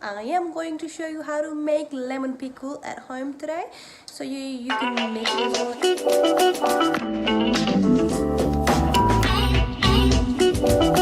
I am going to show you how to make lemon pickle at home today, so you can make it as well.